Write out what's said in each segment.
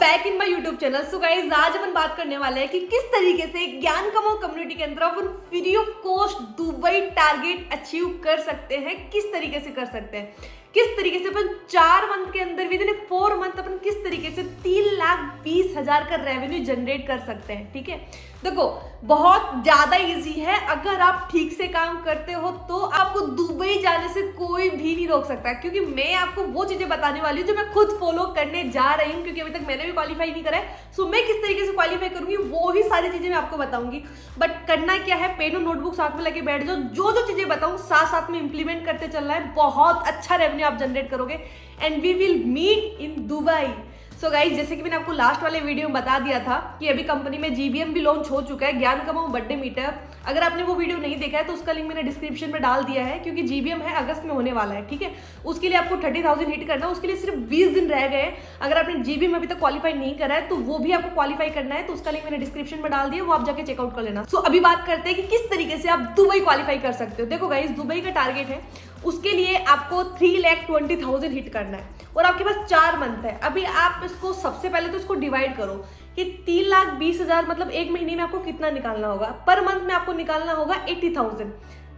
Back in my YouTube channel. So guys, आज अपन बात करने वाले हैं कि किस तरीके से ज्ञान कमाओ कम्युनिटी के अंदर अपन free of cost Dubai target achieve कर सकते हैं। किस तरीके से कर सकते हैं, किस तरीके से अपन 4 मंथ के अंदर विद इन 4 मंथ अपन किस तरीके से 3,20,000 का रेवेन्यू जनरेट कर सकते हैं। ठीक है, देखो बहुत ज्यादा इजी है। अगर आप ठीक से काम करते हो तो आपको दुबई जाने से कोई भी नहीं रोक सकता, क्योंकि मैं आपको वो चीजें बताने वाली हूँ जो मैं खुद फॉलो करने जा रही हूँ, क्योंकि अभी तक मैंने भी क्वालिफाई नहीं करा है। सो मैं किस तरीके से क्वालिफाई करूंगी वो ही सारी चीजें मैं आपको बताऊंगी। बट करना क्या है, पेन और नोटबुक साथ में लेके बैठ जाओ, जो चीजें बताऊँ साथ साथ में इंप्लीमेंट करते चलना है। बहुत अच्छा रेवेन्यू आप जनरेट करोगे and we will meet in Dubai. So guys, जैसे कि मैंने आपको लास्ट वाले वीडियो में बता दिया था कि अभी कंपनी में GBM भी लॉन्च हो चुका है, ज्ञान कमाओ बर्थडे मीटअप। अगर आपने वो वीडियो नहीं देखा है तो उसका लिंक मैंने डिस्क्रिप्शन में डाल दिया है, क्योंकि GBM है अगस्त में होने वाला है। ठीक है, उसके लिए आपको 30,000 हिट करना है। उसके लिए सिर्फ 20 दिन रह गए। अगर आपने GBM अभी तक क्वालिफाई नहीं करा है तो वो भी आपको क्वालिफाई करना है, तो उसका लिंक मैंने डिस्क्रिप्शन में डाल दिया, वो आप जाके चेकआउट कर लेना। सो अभी बात करते हैं कि किस तरीके से आप दुबई क्वालिफाई कर सकते हो। देखो गाइज, दुबई का टारगेट है, उसके लिए आपको 3,20,000 हिट करना है और आपके पास 4 मंथ है। अभी आप इसको सबसे पहले तो इसको डिवाइड करो कि 3,20,000 मतलब एक महीने में आपको कितना निकालना होगा। पर मंथ में आपको निकालना होगा 80,000।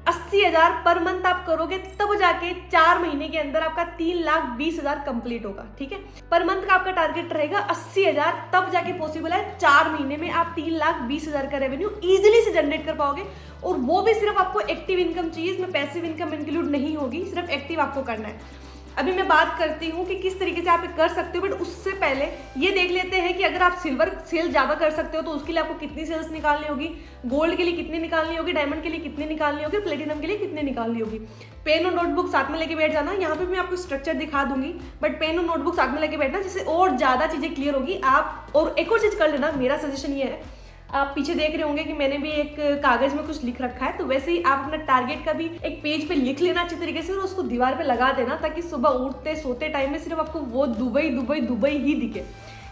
80,000 पर मंथ आप करोगे तब जाके 4 महीने के अंदर आपका 3,20,000 कंप्लीट होगा। ठीक है, पर मंथ का आपका टारगेट रहेगा 80,000, तब जाके पॉसिबल है 4 महीने में आप 3,20,000 का रेवेन्यू इजीली से जनरेट कर पाओगे। और वो भी सिर्फ आपको एक्टिव इनकम चाहिए, इसमें पैसिव इनकम इंक्लूड नहीं होगी, सिर्फ एक्टिव आपको करना है। अभी मैं बात करती हूँ कि किस तरीके से आप कर सकते हो, बट उससे पहले ये देख लेते हैं कि अगर आप सिल्वर सेल ज्यादा कर सकते हो तो उसके लिए आपको कितनी सेल्स निकालनी होगी, गोल्ड के लिए कितनी निकालनी होगी, डायमंड के लिए कितनी निकालनी होगी, प्लेटिनम के लिए कितनी निकालनी होगी। पेन और नोटबुक साथ में लेके बैठ जाना। यहाँ पे मैं आपको स्ट्रक्चर दिखा दूंगी, बट पेन और नोटबुक साथ में लेके बैठना, जिससे और ज्यादा चीजें क्लियर होगी। आप और एक और चीज कर लेना, मेरा सजेशन ये है, आप पीछे देख रहे होंगे कि मैंने भी एक कागज में कुछ लिख रखा है, तो वैसे ही आप अपना टारगेट का भी एक पेज पे लिख लेना अच्छी तरीके से और उसको दीवार पे लगा देना, ताकि सुबह उठते सोते टाइम में सिर्फ आपको वो दुबई दुबई दुबई ही दिखे।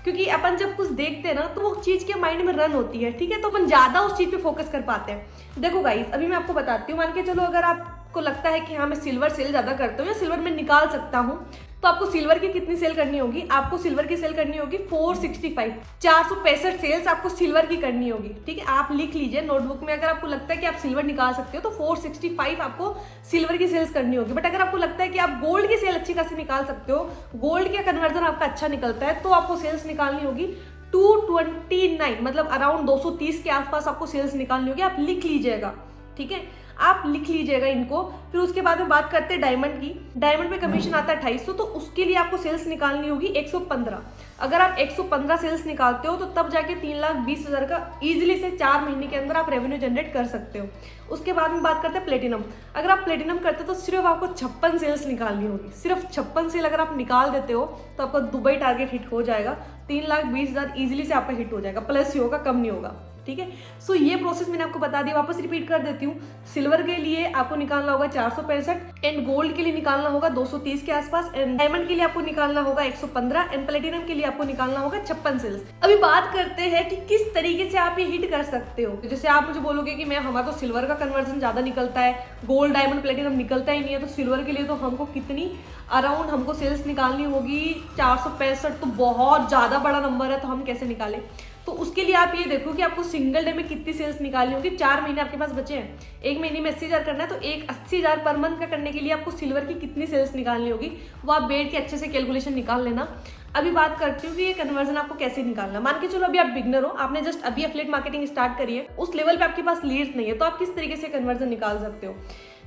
क्योंकि अपन जब कुछ देखते हैं ना तो वो चीज के माइंड में रन होती है। ठीक है, तो अपन ज्यादा उस चीज पे फोकस कर पाते हैं। देखो गाइस, अभी मैं आपको बताती हूँ, मान के चलो अगर आपको लगता है कि हाँ मैं सिल्वर सेल ज्यादा करता हूँ या सिल्वर में निकाल सकता हूँ, तो आपको सिल्वर की कितनी सेल करनी होगी, आपको सिल्वर की सेल करनी होगी 465, 465 सेल्स आपको सिल्वर की करनी होगी। ठीक है, आप लिख लीजिए नोटबुक में। अगर आपको लगता है कि आप सिल्वर निकाल सकते हो तो 465 आपको सिल्वर की सेल्स करनी होगी। बट अगर आपको लगता है कि आप गोल्ड की सेल अच्छी खासी निकाल सकते हो, गोल्ड का कन्वर्जन आपका अच्छा निकलता है, तो आपको सेल्स निकालनी होगी 229, मतलब अराउंड 230 के आसपास आपको सेल्स निकालनी होगी। आप लिख लीजिएगा, ठीक है, आप लिख लीजिएगा इनको। फिर उसके बाद में बात करते हैं डायमंड की। डायमंड पे कमीशन आता है 250, तो उसके लिए आपको सेल्स निकालनी होगी 115। अगर आप 115 सेल्स निकालते हो तो तब जाके 3,20,000 का इजीली से 4 महीने के अंदर आप रेवेन्यू जनरेट कर सकते हो। उसके बाद में बात करते हैं प्लेटिनम। अगर आप प्लेटिनम करते हो तो सिर्फ आपको 56 सेल्स निकालनी होगी। सिर्फ 56 सेल अगर आप निकाल देते हो तो आपका दुबई टारगेट हिट हो जाएगा। 3,20,000 इजीली से आपका हिट हो जाएगा, प्लस ही होगा, कम नहीं होगा। ठीक है, सो ये प्रोसेस मैंने आपको बता दिया, वापस रिपीट कर देती हूँ। सिल्वर के लिए आपको निकालना होगा 465 एंड गोल्ड के लिए निकालना होगा 230 के आसपास एंड डायमंड के लिए आपको निकालना होगा 115 एंड प्लेटिनम के लिए आपको निकालना होगा 56 सेल्स। अभी बात करते हैं कि किस तरीके से आप ये हिट कर सकते हो। जैसे आप मुझे बोलोगे कि मैं हमारा तो सिल्वर का कन्वर्जन ज्यादा निकलता है, गोल्ड डायमंड प्लेटिनम निकलता ही नहीं है, तो सिल्वर के लिए तो हमको कितनी अराउंड हमको सेल्स निकालनी होगी 465, तो बहुत ज्यादा बड़ा नंबर है, तो हम कैसे निकालें। तो उसके लिए आप ये देखो कि आपको सिंगल डे में कितनी सेल्स निकालनी होगी। 4 महीने आपके पास बचे हैं, एक महीने में 80,000 करना है, तो एक 80,000 पर मंथ का करने के लिए आपको सिल्वर की कितनी सेल्स निकालनी होगी, वो आप बैठ के अच्छे से कैलकुलेशन निकाल लेना। अभी बात करती हूँ कि ये कन्वर्जन आपको कैसे निकालना। मान के चलो अभी आप बिगनर हो, आपने जस्ट अभी एफिलिएट मार्केटिंग स्टार्ट करी है, उस लेवल पे आपके पास लीड्स नहीं है, तो आप किस तरीके से कन्वर्जन निकाल सकते हो।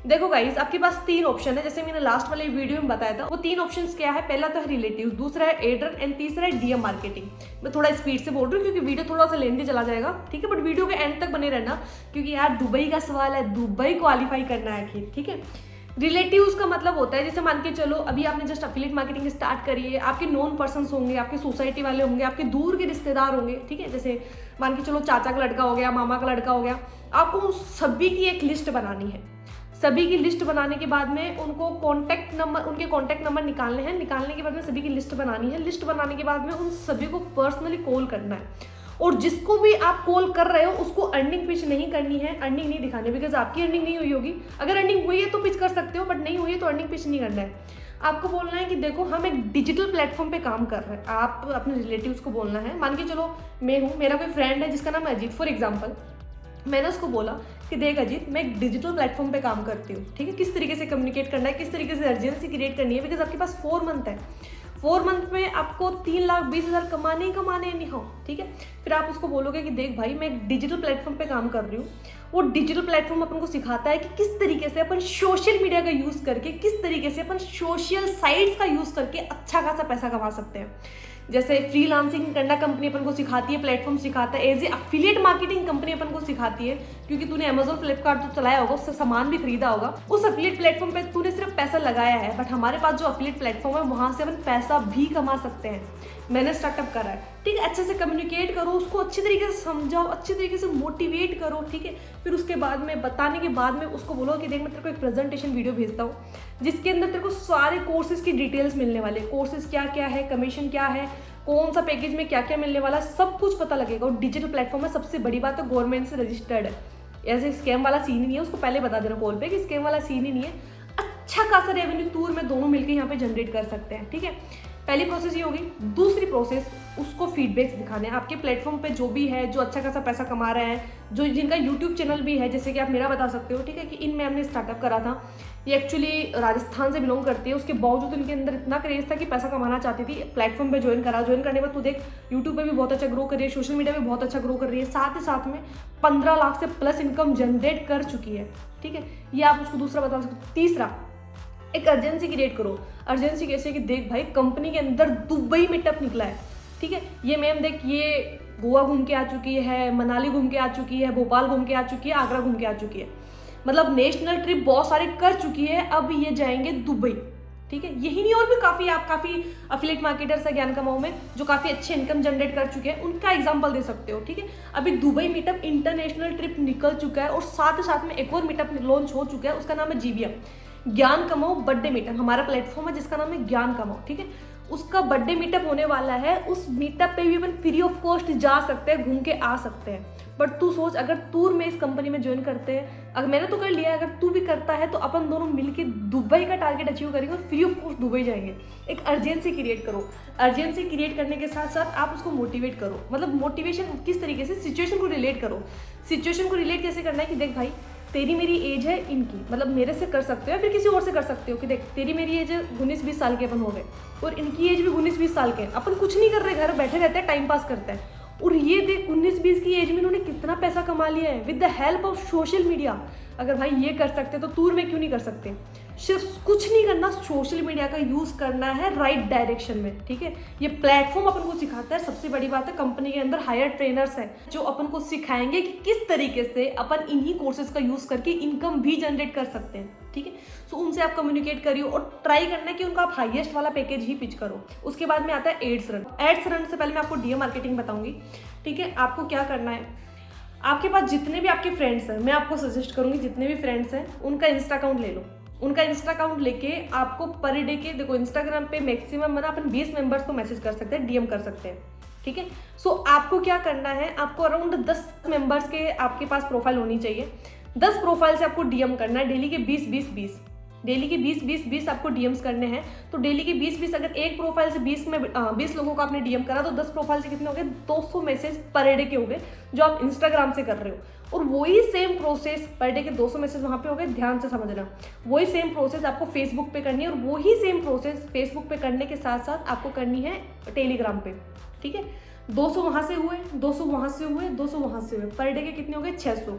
देखो गाइस, आपके पास 3 ऑप्शन है, जैसे मैंने लास्ट वाले वीडियो में बताया था। वो 3 ऑप्शंस क्या है, पहला तो है रिलेटिव्स, दूसरा है एडर एंड तीसरा है डीएम मार्केटिंग। मैं थोड़ा स्पीड से बोल रही हूँ क्योंकि वीडियो थोड़ा सा लेंथी चला जाएगा। ठीक है, बट वीडियो के एंड तक बने रहना, क्योंकि यार दुबई का सवाल है, दुबई क्वालिफाई करना है आखिर। ठीक है, रिलेटिव्स का मतलब होता है, जैसे मान के चलो अभी आपने जस्ट एफिलिएट मार्केटिंग स्टार्ट करी है, आपके नॉन पर्सन्स होंगे, आपके सोसाइटी वाले होंगे, आपके दूर के रिश्तेदार होंगे। ठीक है, जैसे मान के चलो चाचा का लड़का हो गया, मामा का लड़का हो गया, आपको सभी की एक लिस्ट बनानी है। सभी की लिस्ट बनाने के बाद में उनको कॉन्टैक्ट नंबर, उनके कॉन्टैक्ट नंबर निकालने हैं। निकालने के बाद में सभी की लिस्ट बनानी है। लिस्ट बनाने के बाद में उन सभी को पर्सनली कॉल करना है, और जिसको भी आप कॉल कर रहे हो उसको अर्निंग पिच नहीं करनी है, अर्निंग नहीं दिखानी, बिकॉज आपकी अर्निंग नहीं हुई होगी। अगर अर्निंग हुई है तो पिच कर सकते हो, बट नहीं हुई है तो अर्निंग पिच नहीं करना है। आपको बोलना है कि देखो हम एक डिजिटल प्लेटफॉर्म पे काम कर रहे हैं। आप अपने रिलेटिव्स को बोलना है, मान के चलो मैं हूँ, मेरा कोई फ्रेंड है जिसका नाम है अजीत फॉर एग्जाम्पल, मैंने उसको बोला कि देख अजीत मैं एक डिजिटल प्लेटफॉर्म पे काम करती हूँ, ठीक है, किस तरीके से कम्युनिकेट करना है, किस तरीके से अर्जेंसी क्रिएट करनी है, बिकॉज आपके पास 4 मंथ है, 4 मंथ में आपको 3,20,000 कमाने ही कमाने नहीं हो, ठीक है। फिर आप उसको बोलोगे कि देख भाई मैं एक डिजिटल प्लेटफॉर्म पे काम कर रही हूँ। वो डिजिटल प्लेटफॉर्म अपन को सिखाता है कि किस तरीके से अपन सोशल मीडिया का यूज़ करके, किस तरीके से अपन सोशल साइट्स का यूज़ करके अच्छा खासा पैसा कमा सकते हैं। जैसे फ्रीलांसिंग करना कंपनी अपन को सिखाती है, प्लेटफॉर्म सिखाता है, as a affiliate marketing company अपन को सिखाती है, क्योंकि तूने अमेजोन फ्लिपकार्ट तो चलाया होगा, उससे सामान भी खरीदा होगा, उस अफिलिएट प्लेटफॉर्म पे तूने सिर्फ पैसा लगाया है, बट हमारे पास जो अफिलिएट प्लेटफॉर्म है वहां से अपन पैसा भी कमा सकते हैं। मैंने स्टार्टअप करा है, ठीक है। अच्छे से कम्युनिकेट करो, उसको अच्छी तरीके से समझाओ, अच्छी तरीके से मोटिवेट करो, ठीक है। फिर उसके बाद में बताने के बाद में उसको बोलो कि देख मैं तेरे को एक प्रेजेंटेशन वीडियो भेजता हूँ जिसके अंदर तेरे को सारे कोर्सेज की डिटेल्स मिलने वाले, कोर्सेज क्या क्या है, कमीशन क्या है, कौन सा पैकेज में क्या क्या मिलने वाला, सब कुछ पता लगेगा। और डिजिटल प्लेटफॉर्म है, सबसे बड़ी बात है गवर्नमेंट से रजिस्टर्ड है, ऐसे स्कैम वाला सीन ही नहीं है, उसको पहले बता देना कॉल पे कि स्कैम वाला सीन ही नहीं है। अच्छा खासा रेवेन्यू तूर में दोनों मिलकर यहाँ पे जनरेट कर सकते हैं, ठीक है। पहली प्रोसेस ये होगी। दूसरी प्रोसेस, उसको फीडबैक्स दिखाने हैं आपके प्लेटफॉर्म पे जो भी है, जो अच्छा खासा पैसा कमा रहे हैं, जो जिनका यूट्यूब चैनल भी है, जैसे कि आप मेरा बता सकते हो, ठीक है, कि इनमें हमने स्टार्टअप करा था, ये एक्चुअली राजस्थान से बिलोंग करती है, उसके बावजूद इनके अंदर इतना क्रेज था कि पैसा कमाना चाहती थी, प्लेटफॉर्म पे ज्वाइन करा, ज्वाइन करने के बाद तू देख यूट्यूब पे भी बहुत अच्छा ग्रो कर रही है, सोशल मीडिया पे बहुत अच्छा ग्रो कर रही है, साथ ही साथ में 15 लाख से प्लस इनकम जनरेट कर चुकी है, ठीक है। ये आप उसको दूसरा बता सकते हो। तीसरा, एक अर्जेंसी क्रिएट करो। अर्जेंसी कैसे कि देख भाई कंपनी के अंदर दुबई मीटअप निकला है, ठीक है, ये मैम देख ये गोवा घूम के आ चुकी है, मनाली घूम के आ चुकी है, भोपाल घूम के आ चुकी है, आगरा घूम के आ चुकी है, मतलब नेशनल ट्रिप बहुत सारे कर चुकी है, अब ये जाएंगे दुबई, ठीक है। यही नहीं, और भी काफ़ी अफिलिएट मार्केटर्स है ज्ञान कमाओ में जो काफ़ी अच्छे इनकम जनरेट कर चुके हैं, उनका एग्जांपल दे सकते हो, ठीक है। अभी दुबई मीटअप इंटरनेशनल ट्रिप निकल चुका है और साथ ही साथ में एक और मीटअप लॉन्च हो चुका है, उसका नाम है GBM, ज्ञान कमाओ बर्थडे मीटअप। हमारा प्लेटफॉर्म है जिसका नाम है ज्ञान कमाओ, ठीक है। उसका बर्थडे मीटअप होने वाला है, उस मीटअप पे भी अपन फ्री ऑफ कॉस्ट जा सकते हैं, घूम के आ सकते हैं। बट तू सोच, अगर तू में इस कंपनी में ज्वाइन करते हैं, अगर मैंने तो कर लिया है, अगर तू भी करता है तो अपन दोनों मिलके दुबई का टारगेट अचीव करेंगे और फ्री ऑफ कॉस्ट दुबई जाएंगे। एक अर्जेंसी क्रिएट करो। अर्जेंसी क्रिएट करने के साथ साथ आप उसको मोटिवेट करो, मतलब मोटिवेशन किस तरीके से, सिचुएशन को रिलेट करो। सिचुएशन को रिलेट कैसे करना है कि देख भाई तेरी मेरी एज है इनकी, मतलब मेरे से कर सकते हो या फिर किसी और से कर सकते हो, कि देख तेरी मेरी एज है 19-20 साल के अपन हो गए और इनकी एज भी 19-20 साल के, अपन कुछ नहीं कर रहे, घर बैठे रहते हैं, टाइम पास करते हैं, और ये देख 19-20 की एज में इन्होंने कितना पैसा कमा लिया है with the help of social media. अगर भाई ये कर सकते तो टूर में क्यों नहीं कर सकते। सिर्फ कुछ नहीं करना, सोशल मीडिया का यूज करना है राइट डायरेक्शन में, ठीक है। ये प्लेटफॉर्म अपन को सिखाता है। सबसे बड़ी बात है कंपनी के अंदर हायर ट्रेनर्स हैं जो अपन को सिखाएंगे कि किस तरीके से अपन इन्हीं कोर्सेज का यूज करके इनकम भी जनरेट कर सकते हैं, ठीक है। सो उनसे आप कम्युनिकेट करिए और ट्राई करना है कि उनका आप हाईएस्ट वाला पैकेज ही पिच करो। उसके बाद में आता है एड्स रन। एड्स रन से पहले मैं आपको डीएम मार्केटिंग बताऊंगी, ठीक है। आपको क्या करना है, आपके पास जितने भी आपके फ्रेंड्स हैं, मैं आपको सजेस्ट करूंगी जितने भी फ्रेंड्स हैं उनका इंस्टा अकाउंट ले लो। उनका इंस्टा अकाउंट लेके आपको पर डे के, देखो इंस्टाग्राम पे मैक्सिमम ना अपन 20 मेंबर्स को मैसेज कर सकते हैं, डीएम कर सकते हैं, ठीक है। सो आपको क्या करना है, आपको अराउंड 10 मेंबर्स के आपके पास प्रोफाइल होनी चाहिए। 10 प्रोफाइल से आपको डीएम करना है, डेली के 20-20-20, डेली के 20-20-20 आपको डीएम्स करने हैं। तो डेली के 20-20, अगर एक प्रोफाइल से 20 लोगों को आपने डीएम करा तो 10 प्रोफाइल से कितने हो गए, 200 मैसेज पर डे के हो गए जो आप इंस्टाग्राम से कर रहे हो। और वही सेम प्रोसेस पर डे के 200 मैसेज वहाँ पे हो गए, ध्यान से समझना। वही सेम प्रोसेस आपको फेसबुक पे करनी है और वही सेम प्रोसेस फेसबुक पे करने के साथ साथ आपको करनी है टेलीग्राम पे, ठीक है। 200 वहाँ से हुए, 200 वहाँ से हुए, 200 वहाँ से हुए, पर डे के कितने हो गए, 600।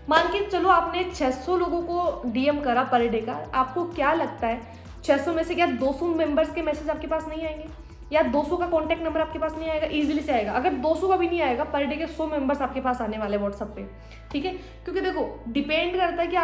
मान के चलो आपने 600 लोगों को डीएम करा पर डे का, आपको क्या लगता है 600 में से क्या 200 मेंबर्स के मैसेज आपके पास नहीं आएंगे, या 200 का कॉन्टैक्ट नंबर आपके पास नहीं आएगा, इजीली से आएगा। अगर 200 का भी नहीं आएगा, पर डे के 100 मेंबर्स आपके पास आने वाले व्हाट्सएप पे, ठीक है। क्योंकि देखो डिपेंड करता है कि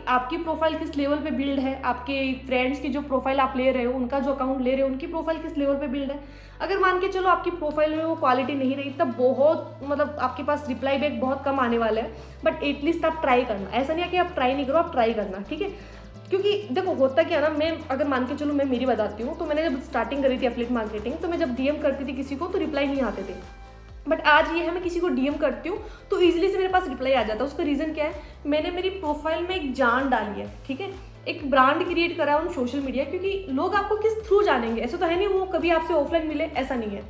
आपकी प्रोफाइल किस लेवल पे बिल्ड है, आपके फ्रेंड्स की जो प्रोफाइल आप ले रहे हो, उनका जो अकाउंट ले रहे हो, उनकी प्रोफाइल किस लेवल पे बिल्ड है। अगर मान के चलो आपकी प्रोफाइल में वो क्वालिटी नहीं रही, तब बहुत मतलब आपके पास रिप्लाई बैक बहुत कम आने वाला है। बट एटलीस्ट आप ट्राई करना, ऐसा नहीं है कि आप ट्राई नहीं करो, आप ट्राई करना, ठीक है। क्योंकि देखो होता क्या ना, मैं अगर मान के चलो मैं मेरी बताती हूँ, तो मैंने जब स्टार्टिंग करी थी एफिलिएट मार्केटिंग, तो मैं जब डीएम करती थी किसी को तो रिप्लाई नहीं आते थे। बट आज ये है मैं किसी को डीएम करती हूँ तो इजीली से मेरे पास रिप्लाई आ जाता है। उसका रीज़न क्या है, मैंने मेरी प्रोफाइल में एक जान डाली है, ठीक है। एक ब्रांड क्रिएट करा है उन सोशल मीडिया, क्योंकि लोग आपको किस थ्रू जानेंगे, ऐसा तो है नहीं वो कभी आपसे ऑफलाइन मिले, ऐसा नहीं है,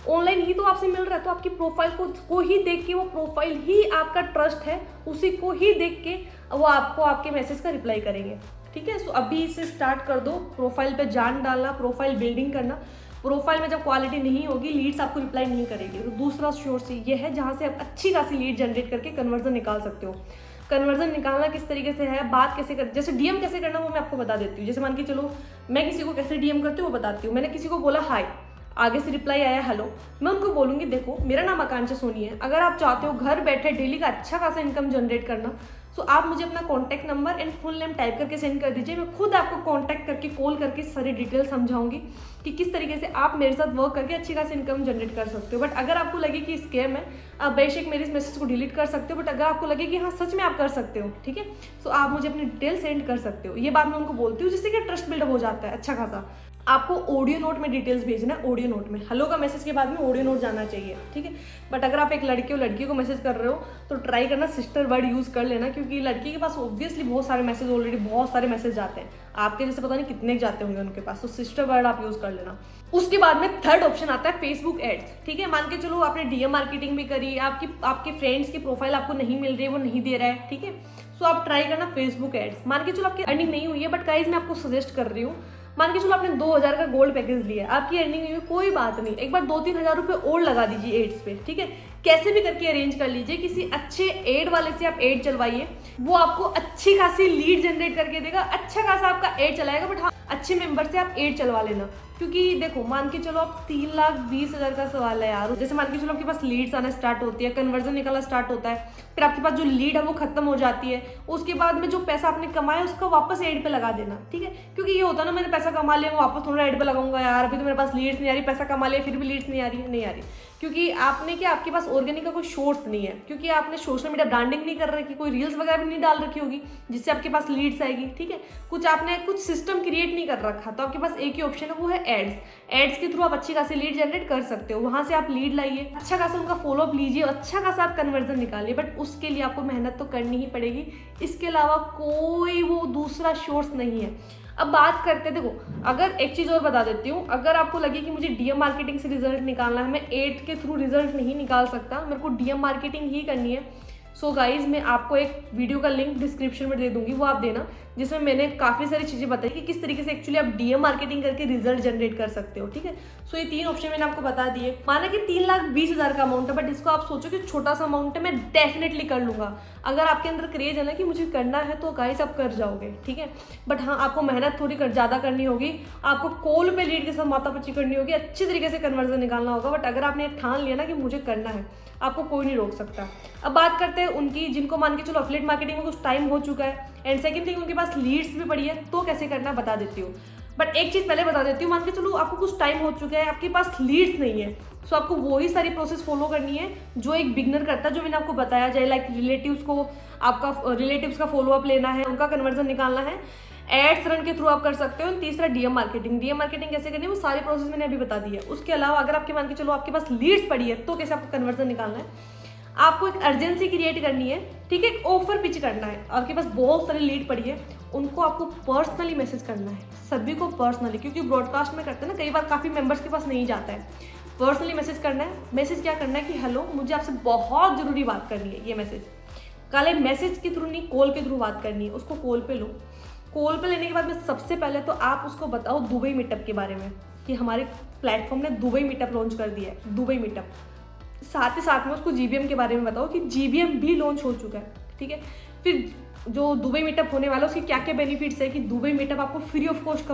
ऑनलाइन ही तो आपसे मिल रहा है। तो आपकी प्रोफाइल को ही देख के, वो प्रोफाइल ही आपका ट्रस्ट है, उसी को ही देख के वो आपको आपके मैसेज का रिप्लाई करेंगे, ठीक है। सो अभी इसे स्टार्ट कर दो, प्रोफाइल पे जान डालना, प्रोफाइल बिल्डिंग करना। प्रोफाइल में जब क्वालिटी नहीं होगी, लीड्स आपको रिप्लाई नहीं करेगी। तो दूसरा सोर्स ये है जहाँ से आप अच्छी खासी लीड जनरेट करके कन्वर्जन निकाल सकते हो। कन्वर्जन निकालना किस तरीके से है, बात कैसे कर, जैसे डीएम कैसे करना वो मैं आपको बता देती हूँ। जैसे मान के चलो मैं किसी को कैसे डीएम करती हूँ वो बताती हूँ। मैंने किसी को बोला हाय, आगे से रिप्लाई आया हेलो, मैं उनको बोलूँगी देखो मेरा नाम आकांक्षा सोनी है, अगर आप चाहते हो घर बैठे डेली का अच्छा खासा इनकम जनरेट करना, तो आप मुझे अपना contact number and full name type करके सेंड कर दीजिए। मैं खुद आपको कॉन्टैक्ट करके कॉल करके सारी डिटेल समझाऊंगी कि किस तरीके से आप मेरे साथ वर्क करके अच्छी खासी इनकम जनरेट कर सकते हो। बट अगर आपको लगे कि स्कैम है, आप बेशक मेरे इस मैसेज को डिलीट कर सकते हो। बट अगर आपको लगे कि हाँ सच में आप कर सकते हो, ठीक है, तो आप मुझे अपनी डिटेल सेंड कर सकते हो। ये बात मैं उनको बोलती हूँ, जिससे कि ट्रस्ट बिल्डअप हो जाता है अच्छा खासा। आपको ऑडियो नोट में डिटेल्स भेजना है, ऑडियो नोट में हेलो का मैसेज के बाद में ऑडियो नोट जाना चाहिए, ठीक है। बट अगर आप एक लड़के और लड़की को मैसेज कर रहे हो तो ट्राई करना सिस्टर वर्ड यूज़ कर लेना, क्योंकि लड़की के पास ऑब्वियसली बहुत सारे मैसेज, ऑलरेडी बहुत सारे मैसेज जाते हैं, आपके जैसे पता नहीं कितने जाते होंगे उनके पास, तो सिस्टर वर्ड आप यूज़ कर लेना। उसके बाद में थर्ड ऑप्शन आता है फेसबुक एड्स, ठीक है। मान के चलो आपने डीएम मार्केटिंग भी करी, आपके फ्रेंड्स की प्रोफाइल आपको नहीं मिल रही है, वो नहीं दे रहा है, ठीक है, सो आप ट्राई करना फेसबुक एड्स। मान के चलो आपकी अर्निंग नहीं हुई है, बट गाइस मैं आपको सजेस्ट कर रही हूँ, मान के चलो आपने 2000 का गोल्ड पैकेज लिया, आपकी अर्निंग हुई, कोई बात नहीं, एक बार 2-3 हज़ार रुपये और लगा दीजिए एड्स पे, ठीक है। कैसे भी करके अरेंज कर लीजिए, किसी अच्छे एड वाले से आप एड चलवाइए, वो आपको अच्छी खासी लीड जनरेट करके देगा, अच्छा खासा आपका एड चलाएगा। बट हाँ, अच्छे मेंबर से आप एड चलवा लेना, क्योंकि देखो मान के चलो आप 3,20,000 का सवाल है यार। जैसे मान के चलो आपके पास लीड्स आना स्टार्ट होती है, कन्वर्जन निकलना स्टार्ट होता है, फिर आपके पास जो लीड है वो खत्म हो जाती है, उसके बाद में जो पैसा आपने कमाया उसका वापस एड पे लगा देना, ठीक है। क्योंकि ये होता है ना, मैंने पैसा कमा लिया मैं वापस थोड़ा एड पे लगाऊंगा, यार अभी तो मेरे पास लीड्स नहीं आ रही, पैसा कमा लिया फिर भी लीड्स नहीं आ रही, क्योंकि आपने क्या, आपके पास ऑर्गेनिक का कोई सोर्स नहीं है, क्योंकि आपने सोशल मीडिया ब्रांडिंग नहीं कर रखी, कोई रील्स वगैरह भी नहीं डाल रखी होगी जिससे आपके पास लीड्स आएगी, ठीक है। आपने कुछ सिस्टम क्रिएट नहीं कर रखा, तो आपके पास एक ही ऑप्शन है, वो है एड्स के थ्रू आप अच्छी खासी लीड जनरेट कर सकते हो। वहां से आप लीड लाइए, अच्छा खासा उनका फॉलोअप लीजिए, अच्छा खासा आप कन्वर्जन निकालिए। बट उसके लिए आपको मेहनत तो करनी ही पड़ेगी, इसके अलावा कोई वो दूसरा सोर्स नहीं है। अब बात करते हैं, देखो अगर एक चीज़ और बता देती हूँ, अगर आपको लगे कि मुझे डीएम मार्केटिंग से रिजल्ट निकालना है, मैं एड के थ्रू रिजल्ट नहीं निकाल सकता, मेरे को डीएम मार्केटिंग ही करनी है, सो गाइज मैं आपको एक वीडियो का लिंक डिस्क्रिप्शन में दे दूंगी, वो आप देना, जिसमें मैंने काफ़ी सारी चीज़ें बताई कि किस तरीके से एक्चुअली आप डीएम मार्केटिंग करके रिजल्ट जनरेट कर सकते हो, ठीक है। सो ये 3 ऑप्शन मैंने आपको बता दिए। माना कि 3,20,000 का अमाउंट है, बट इसको आप सोचो कि छोटा सा अमाउंट है, मैं डेफिनेटली कर लूँगा। अगर आपके अंदर क्रेज है ना कि मुझे करना है, तो गाइज आप कर जाओगे, ठीक है। बट हाँ, आपको मेहनत थोड़ी ज़्यादा करनी होगी, आपको कॉल पे लीड के साथ माथापच्ची करनी होगी, अच्छी तरीके से कन्वर्जन निकालना होगा। बट अगर आपने ठान लिया ना कि मुझे करना है, आपको कोई नहीं रोक सकता। अब बात करते हैं उनकी, जिनको मान के चलो एफिलिएट मार्केटिंग में कुछ टाइम हो चुका है, एंड सेकंड थिंग उनके पास लीड्स भी पड़ी है, तो कैसे करना बता देती हूँ। बट एक चीज़ पहले बता देती हूँ, मान के चलो आपको कुछ टाइम हो चुका है, आपके पास लीड्स नहीं है, सो आपको वही सारी प्रोसेस फॉलो करनी है जो एक बिगनर करता है, जो मैंने आपको बताया जाए, लाइक रिलेटिव्स का फॉलोअप लेना है, उनका कन्वर्जन निकालना है, एड्स रन के थ्रू आप कर सकते हो। तीसरा डीएम मार्केटिंग कैसे करनी है, वो सारी प्रोसेस मैंने अभी बता दी है। उसके अलावा अगर आपके मान के चलो आपके पास लीड्स पड़ी है, तो कैसे आपको कन्वर्जन निकालना है, आपको एक अर्जेंसी क्रिएट करनी है, ठीक है, एक ऑफर पिच करना है। आपके पास बहुत सारी लीड पड़ी है, उनको आपको पर्सनली मैसेज करना है, सभी को पर्सनली, क्योंकि ब्रॉडकास्ट में करते हैं ना, कई बार काफ़ी मेंबर्स के पास नहीं जाता है, पर्सनली मैसेज करना है। मैसेज क्या करना है कि हेलो मुझे आपसे बहुत ज़रूरी बात करनी है, ये मैसेज काले मैसेज के थ्रू नहीं, कॉल के थ्रू बात करनी है। उसको कॉल पे लो, कॉल पे लेने के बाद में सबसे पहले तो आप उसको बताओ दुबई मीटअप के बारे में, कि हमारे प्लेटफॉर्म ने दुबई मीटअप लॉन्च कर दिया है, दुबई मीटअप। साथ ही साथ में उसको जीबीएम के बारे में बताओ कि जीबीएम भी लॉन्च हो चुका है, ठीक है। फिर जो दुबई मीटअप होने वाला है उसके क्या क्या बेनिफिट्स है, कि दुबई मीटअप आपको free of cost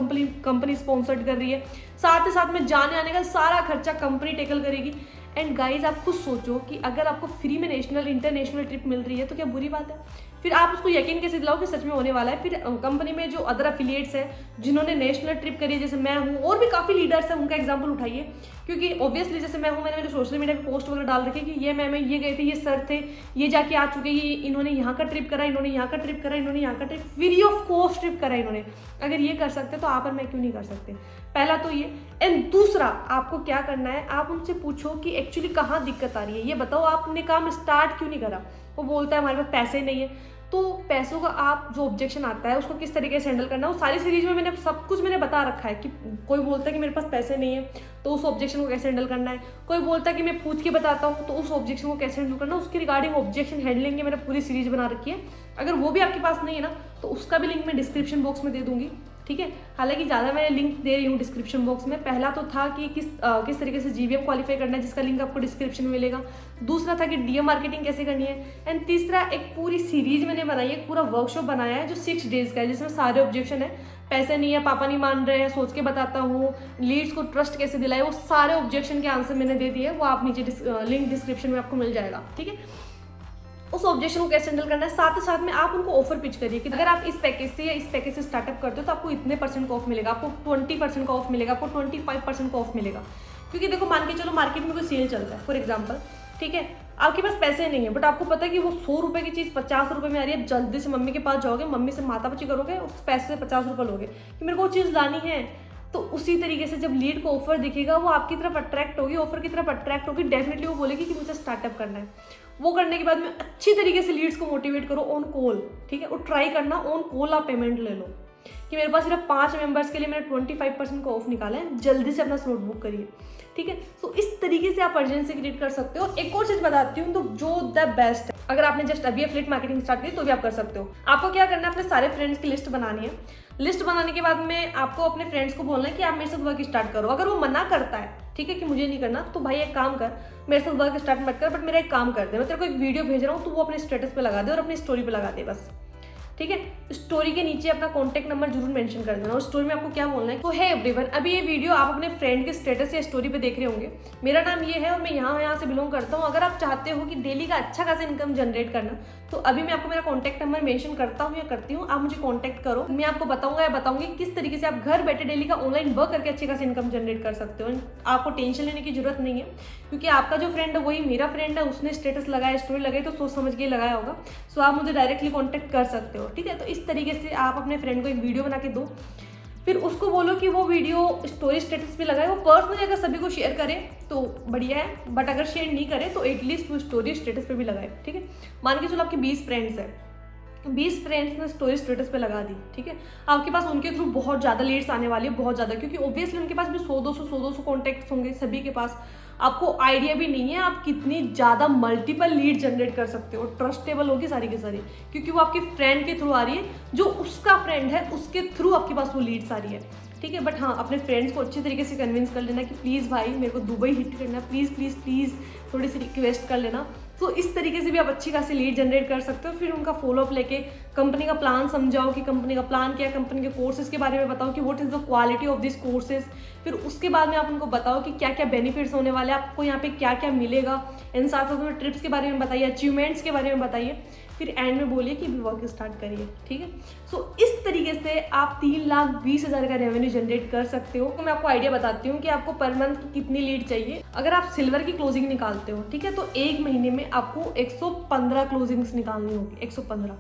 company sponsored कर रही है, साथ ही साथ में जाने आने का सारा खर्चा कंपनी टेकल करेगी। एंड गाइज आप खुद सोचो कि अगर आपको फ्री में नेशनल इंटरनेशनल ट्रिप मिल रही है तो क्या बुरी बात है। फिर आप उसको यकीन कैसे दिलाओ कि सच में होने वाला है। फिर कंपनी में जो अदर एफिलिएट्स हैं जिन्होंने नेशनल ट्रिप करी है, जैसे मैं हूँ और भी काफ़ी लीडर्स हैं, उनका एग्जांपल उठाइए, क्योंकि ऑब्वियसली जैसे मैं हूँ, मैंने मेरे सोशल मीडिया पे पोस्ट वगैरह डाल रखे कि ये मैम ये गए थे, ये सर थे, ये जाके आ चुके, ये इन्होंने यहाँ का ट्रिप करा, इन्होंने यहाँ का ट्रिप करा, इन्होंने यहाँ का trip free of cost trip करा इन्होंने। अगर ये कर सकते तो आप और मैं क्यों नहीं कर सकते। पहला तो ये। एंड दूसरा आपको क्या करना है, आप उनसे पूछो कि एक्चुअली कहाँ दिक्कत आ रही है, ये बताओ आपने काम स्टार्ट क्यों नहीं करा। वो बोलता है हमारे पास पैसे नहीं है, तो पैसों का आप जो ऑब्जेक्शन आता है उसको किस तरीके से हैंडल करना है, वो सारी सीरीज में मैंने सब कुछ बता रखा है कि कोई बोलता है कि मेरे पास पैसे नहीं है तो उस ऑब्जेक्शन को कैसे हैंडल करना है, कोई बोलता है कि मैं पूछ के बताता हूँ तो उस ऑब्जेक्शन को कैसे हैंडल करना है, उसके रिगार्डिंग ऑब्जेक्शन हैंडलिंग की मैंने पूरी सीरीज बना रखी है। अगर वो भी आपके पास नहीं है ना तो उसका भी लिंक मैं डिस्क्रिप्शन बॉक्स में दे दूंगी, ठीक है। हालांकि ज़्यादा मैं लिंक दे रही हूँ डिस्क्रिप्शन बॉक्स में। पहला तो था कि किस तरीके से जीवीएम क्वालिफाई करना है, जिसका लिंक आपको डिस्क्रिप्शन में मिलेगा। दूसरा था कि डीएम मार्केटिंग कैसे करनी है। एंड तीसरा एक पूरी सीरीज मैंने बनाई है, एक पूरा वर्कशॉप बनाया है जो 6 डेज का है, जिसमें सारे ऑब्जेक्शन है, पैसे नहीं है, पापा नहीं मान रहे हैं, सोच के बताता हूँ, लीड्स को ट्रस्ट कैसे दिलाए, वो सारे ऑब्जेक्शन के आंसर मैंने दे दिए। वो आप नीचे लिंक डिस्क्रिप्शन में आपको मिल जाएगा, ठीक है। उस ऑब्जेक्शन को कैसे हैंडल करना है, साथ ही साथ में आप उनको ऑफर पिच करिए कि अगर आप इस पैकेज से या इस पैकेज से स्टार्टअप करते हो तो आपको इतने % का ऑफ मिलेगा, आपको 20% का ऑफ मिलेगा, आपको 25% का ऑफ मिलेगा। क्योंकि देखो मान के चलो मार्केट में कोई सेल चल रहा है फॉर एग्जाम्पल, ठीक है, आपके पास पैसे नहीं है बट आपको पता है कि वो 100 रुपये की चीज़ 50 रुपये में आ रही है। जल्दी से मम्मी के पास जाओगे, मम्मी से मातापची करोगे, उस पैसे से 50 रुपये लोगे कि मेरे को वो चीज़ लानी है। तो उसी तरीके से जब लीड को ऑफर दिखेगा वो आपकी तरफ अट्रैक्ट होगी, ऑफर की तरफ अट्रैक्ट होगी, डेफिनेटली वो बोलेगी कि मुझे स्टार्टअप करना है। वो करने के बाद में अच्छी तरीके से लीड्स को मोटिवेट करो ऑन कॉल, ठीक है, और ट्राई करना ऑन कॉल आप पेमेंट ले लो कि मेरे पास सिर्फ 5 मेंबर्स के लिए मैंने 25% का ऑफ निकाला है, जल्दी से अपना स्लॉट बुक करिए, ठीक है। तो इस तरीके से आप अर्जेंसी क्रिएट कर सकते हो। एक और चीज बताती हूँ तो जो द बेस्ट है, अगर आपने जस्ट अभी एफिलिएट मार्केटिंग स्टार्ट की तो भी आप कर सकते हो। आपको क्या करना है, अपने सारे फ्रेंड्स की लिस्ट बनानी है। लिस्ट बनाने के बाद में आपको अपने फ्रेंड्स को बोलना है कि आप मेरे साथ वर्क स्टार्ट करो। अगर वो मना करता है, ठीक है, कि मुझे नहीं करना, तो भाई एक काम कर, मेरे साथ वर्क स्टार्ट मत कर, बट मेरा एक काम कर दे, मैं तेरे को एक वीडियो भेज रहा हूँ तो वो अपने स्टेटस पे लगा दे और अपनी स्टोरी पे लगा दे बस, ठीक है। स्टोरी के नीचे अपना कॉन्टैक्ट नंबर जरूर मेंशन कर देना और स्टोरी में आपको क्या बोलना है, तो है एवरीवन, अभी ये वीडियो आप अपने फ्रेंड के स्टेटस या स्टोरी पे देख रहे होंगे, मेरा नाम ये है और मैं यहाँ से बिलोंग करता हूँ। अगर आप चाहते हो कि डेली का अच्छा खासा इनकम जनरेट करना, तो अभी मैं आपको मेरा कॉन्टैक्ट नंबर मेंशन करता हूँ या करती हूँ, आप मुझे कॉन्टैक्ट करो। मैं आपको बताऊंगा या बताऊंगी किस तरीके से आप घर बैठे डेली का ऑनलाइन वर्क करके अच्छी खासी इनकम जनरेट कर सकते हो। आपको टेंशन लेने की जरूरत नहीं है, क्योंकि आपका जो फ्रेंड है वही मेरा फ्रेंड है, उसने स्टेटस लगाया, स्टोरी लगाई तो सोच समझ के लगाया होगा। सो आप मुझे डायरेक्टली कॉन्टैक्ट कर सकते हो, ठीक है। तो इस तरीके से आप अपने फ्रेंड को एक वीडियो बना के दो, फिर उसको बोलो कि वो वीडियो स्टोरी स्टेटस पे लगाए। वो पर्सनली अगर सभी को शेयर करे तो बढ़िया है, बट अगर शेयर नहीं करे तो एटलीस्ट वो स्टोरी स्टेटस पे भी लगाए, ठीक है। मान के चलो आपके 20 फ्रेंड्स हैं, 20 फ्रेंड्स ने स्टोरी स्टेटस पे लगा दी, ठीक है। आपके पास उनके थ्रू बहुत ज़्यादा लीड्स आने वाली है, बहुत ज़्यादा, क्योंकि ऑब्वियसली उनके पास भी 100-200 कॉन्टैक्ट्स होंगे सभी के पास। आपको आइडिया भी नहीं है आप कितनी ज़्यादा मल्टीपल लीड जनरेट कर सकते हो, ट्रस्टेबल होगी सारी की सारी, क्योंकि वो आपके फ्रेंड के थ्रू आ रही है, जो उसका फ्रेंड है उसके थ्रू आपके पास वो लीड्स आ रही है, ठीक है। बट हाँ, अपने फ्रेंड्स को अच्छी तरीके से कन्विंस कर लेना कि प्लीज़ भाई मेरे को दुबई हिट करना, प्लीज़ प्लीज़ प्लीज़, थोड़ी सी रिक्वेस्ट कर लेना। तो इस तरीके से भी आप अच्छी खासी लीड जनरेट कर सकते हो। फिर उनका फॉलोअप लेके कंपनी का प्लान समझाओ कि कंपनी का प्लान क्या है, कंपनी के कोर्सेज के बारे में बताओ कि what is the quality of this courses. फिर उसके बाद में आप उनको बताओ कि क्या क्या बेनिफिट्स होने वाले हैं, आपको यहाँ पे क्या क्या मिलेगा। इन साथ साथ में ट्रिप्स के बारे में बताइए, अचीवमेंट्स के बारे में बताइए। फिर एंड में बोलिए कि वर्क स्टार्ट करिए, ठीक है। सो इस तरीके से आप 3,20,000 का रेवेन्यू जनरेट कर सकते हो। तो मैं आपको आइडिया बताती हूँ कि आपको पर मंथ कितनी लीड चाहिए। अगर आप सिल्वर की क्लोजिंग निकालते हो, ठीक है, तो एक महीने में आपको 115 क्लोजिंग्स निकालनी होगी, 115।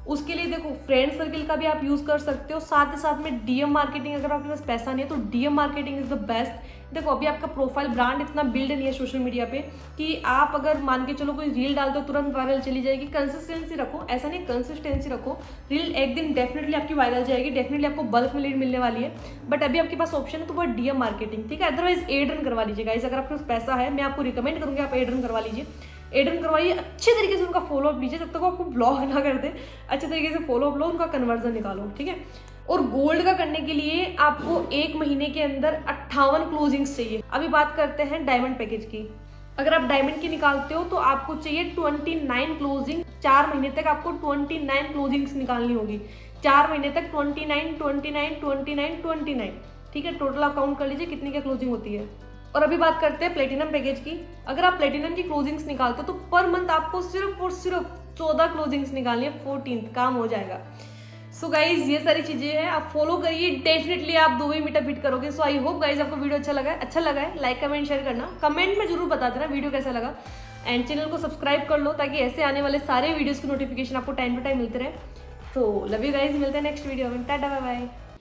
उसके लिए देखो फ्रेंड सर्किल का भी आप यूज़ कर सकते हो, साथ ही साथ में डीएम मार्केटिंग। अगर आपके पास पैसा नहीं है तो DM marketing is the best. देखो अभी आपका प्रोफाइल ब्रांड इतना बिल्ड नहीं है सोशल मीडिया पे कि आप अगर मान के चलो कोई रील डाल दो तुरंत वायरल चली जाएगी। कंसिस्टेंसी रखो, ऐसा नहीं, कंसिस्टेंसी रखो। रील एक दिन डेफिनेटली आपकी वायरल जाएगी, डेफिनेटली आपको बल्क में लीड मिलने वाली है। बट अभी आपके पास ऑप्शन है तो वो डीएम मार्केटिंग, ठीक है। अदरवाइज एड रन करवा लीजिए गाइस। अगर आपके पास पैसा है मैं आपको रिकमेंड करूँगी आप एड रन करवा लीजिए। एड रन करवाइए, अच्छे तरीके से उनका फॉलोअप लीजिए, जब तक वो आपको ब्लॉक ना कर दे। अच्छे तरीके से फॉलोअप लो, उनका कन्वर्जन निकालो, ठीक है। और गोल्ड का करने के लिए आपको एक महीने के अंदर 58 क्लोजिंग्स चाहिए। अभी बात करते हैं डायमंड पैकेज की। अगर आप डायमंड की निकालते हो तो आपको चाहिए 29 क्लोजिंग। 4 महीने तक आपको 29 क्लोजिंग्स निकालनी होगी। 4 महीने तक 29, ठीक है। टोटल आप काउंट कर लीजिए कितनी क्या क्लोजिंग होती है। और अभी बात करते हैं प्लेटिनम पैकेज की। अगर आप प्लेटिनम की क्लोजिंग्स निकालते हो तो पर मंथ आपको सिर्फ और सिर्फ 14 क्लोजिंग्स निकालनी है, 14th काम हो जाएगा। सो गाइज ये सारी चीजें हैं, आप फॉलो करिए, डेफिनेटली आप दुबई मीटअप हिट करोगे। सो आई होप गाइज आपको वीडियो अच्छा लगा है लाइक कमेंट शेयर करना, कमेंट में जरूर बता देना वीडियो कैसा लगा। एंड चैनल को सब्सक्राइब कर लो ताकि ऐसे आने वाले सारे वीडियोस की नोटिफिकेशन आपको टाइम टू टाइम मिलते रहे। सो लव यू गाइज, मिलते हैं नेक्स्ट वीडियो में, टाटा बाय बाय।